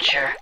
Culture.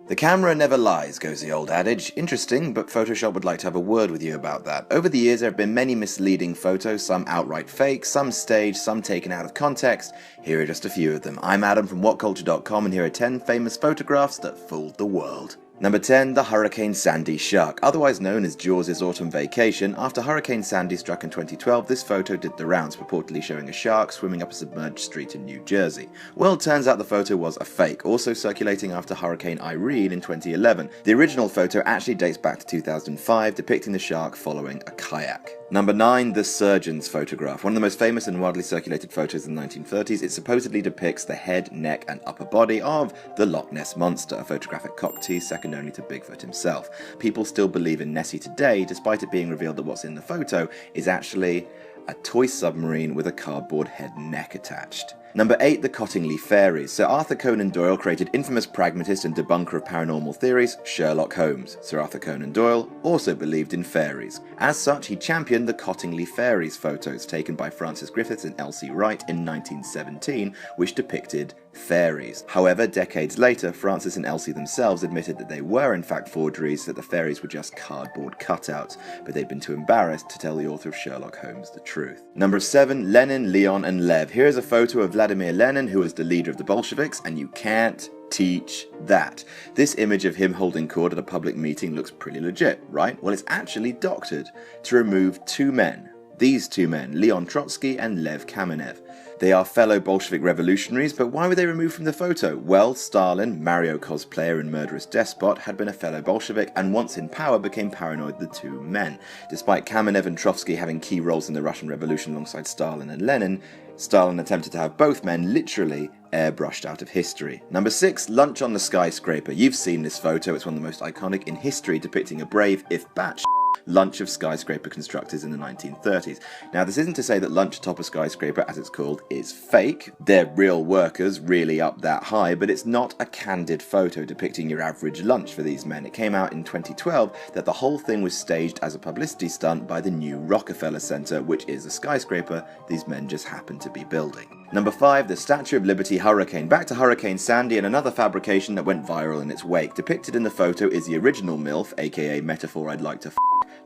The camera never lies, goes the old adage. Interesting, but Photoshop would like to have a word with you about that. Over the years, there have been many misleading photos, some outright fake, some staged, some taken out of context. Here are just a few of them. I'm Adam from WhatCulture.com, and here are 10 famous photographs that fooled the world. Number 10, the Hurricane Sandy shark. Otherwise known as Jaws' autumn vacation, after Hurricane Sandy struck in 2012, this photo did the rounds, purportedly showing a shark swimming up a submerged street in New Jersey. Well, it turns out the photo was a fake, also circulating after Hurricane Irene in 2011. The original photo actually dates back to 2005, depicting the shark following a kayak. Number 9, the Surgeon's photograph. One of the most famous and widely circulated photos in the 1930s, it supposedly depicts the head, neck, and upper body of the Loch Ness Monster, a photographic cockatoo second only to Bigfoot himself. People still believe in Nessie today, despite it being revealed that what's in the photo is actually a toy submarine with a cardboard head and neck attached. Number 8, the Cottingley Fairies. Sir Arthur Conan Doyle created infamous pragmatist and debunker of paranormal theories, Sherlock Holmes. Sir Arthur Conan Doyle also believed in fairies. As such, he championed the Cottingley Fairies photos taken by Francis Griffiths and Elsie Wright in 1917, which depicted fairies. However, decades later, Francis and Elsie themselves admitted that they were in fact forgeries, that the fairies were just cardboard cutouts, but they'd been too embarrassed to tell the author of Sherlock Holmes the truth. Number 7, Lenin, Leon, and Lev. Here is a photo of Vladimir Lenin, who was the leader of the Bolsheviks, and you can't teach that. This image of him holding court at a public meeting looks pretty legit, right? Well, it's actually doctored to remove two men. These two men, Leon Trotsky and Lev Kamenev. They are fellow Bolshevik revolutionaries, but why were they removed from the photo? Well, Stalin, Mario cosplayer and murderous despot, had been a fellow Bolshevik and once in power became paranoid of the two men. Despite Kamenev and Trotsky having key roles in the Russian Revolution alongside Stalin and Lenin, Stalin attempted to have both men literally airbrushed out of history. Number 6, Lunch on the Skyscraper. You've seen this photo, it's one of the most iconic in history, depicting a brave, if batshit, lunch of skyscraper constructors in the 1930s. Now, this isn't to say that lunch atop a skyscraper, as it's called, is fake. They're real workers, really up that high, but it's not a candid photo depicting your average lunch for these men. It came out in 2012 that the whole thing was staged as a publicity stunt by the new Rockefeller Center, which is a skyscraper these men just happen to be building. Number 5, the Statue of Liberty Hurricane. Back to Hurricane Sandy and another fabrication that went viral in its wake. Depicted in the photo is the original MILF, aka metaphor I'd like to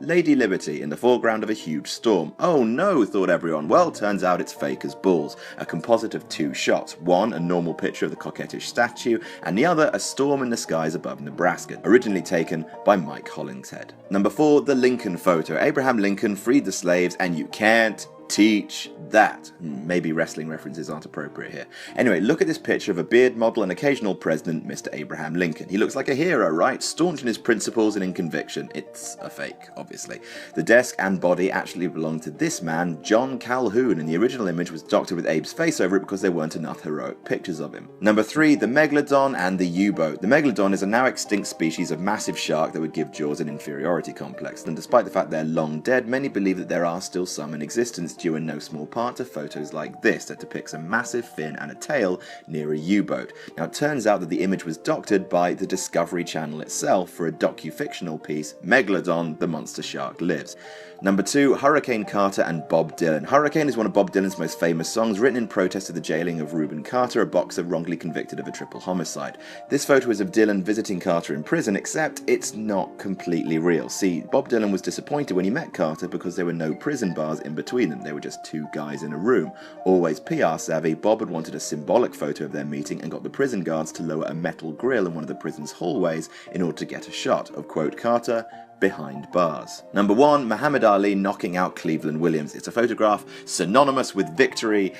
Lady Liberty in the foreground of a huge storm. Oh no, thought everyone. Well, turns out it's fake as balls. A composite of two shots. One, a normal picture of the coquettish statue, and the other, a storm in the skies above Nebraska, originally taken by Mike Hollingshead. Number 4, the Lincoln photo. Abraham Lincoln freed the slaves, and you can't teach that. Maybe wrestling references aren't appropriate here. Anyway, look at this picture of a beard model and occasional president, Mr. Abraham Lincoln. He looks like a hero, right? Staunch in his principles and in conviction. It's a fake, obviously. The desk and body actually belong to this man, John Calhoun, and the original image was doctored with Abe's face over it because there weren't enough heroic pictures of him. Number 3, the Megalodon and the U-boat. The Megalodon is a now extinct species of massive shark that would give Jaws an inferiority complex, and despite the fact they're long dead, many believe that there are still some in existence, due in no small part to photos like this that depicts a massive fin and a tail near a U-boat. Now, it turns out that the image was doctored by the Discovery Channel itself for a docu-fictional piece, Megalodon, the Monster Shark Lives. Number 2, Hurricane Carter and Bob Dylan. Hurricane is one of Bob Dylan's most famous songs, written in protest of the jailing of Reuben Carter, a boxer wrongly convicted of a triple homicide. This photo is of Dylan visiting Carter in prison, except it's not completely real. See, Bob Dylan was disappointed when he met Carter because there were no prison bars in between them. They were just two guys in a room. Always PR savvy, Bob had wanted a symbolic photo of their meeting and got the prison guards to lower a metal grill in one of the prison's hallways in order to get a shot of, quote, Carter behind bars. Number 1, Muhammad Ali knocking out Cleveland Williams. It's a photograph synonymous with victory,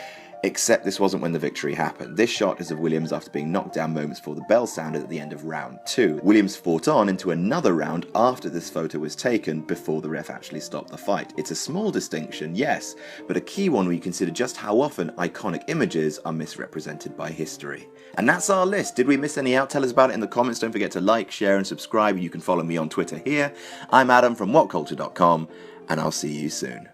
except this wasn't when the victory happened. This shot is of Williams after being knocked down moments before the bell sounded at the end of round 2. Williams fought on into another round after this photo was taken, before the ref actually stopped the fight. It's a small distinction, yes, but a key one when you consider just how often iconic images are misrepresented by history. And that's our list. Did we miss any out? Tell us about it in the comments. Don't forget to like, share and subscribe. You can follow me on Twitter here. I'm Adam from WhatCulture.com, and I'll see you soon.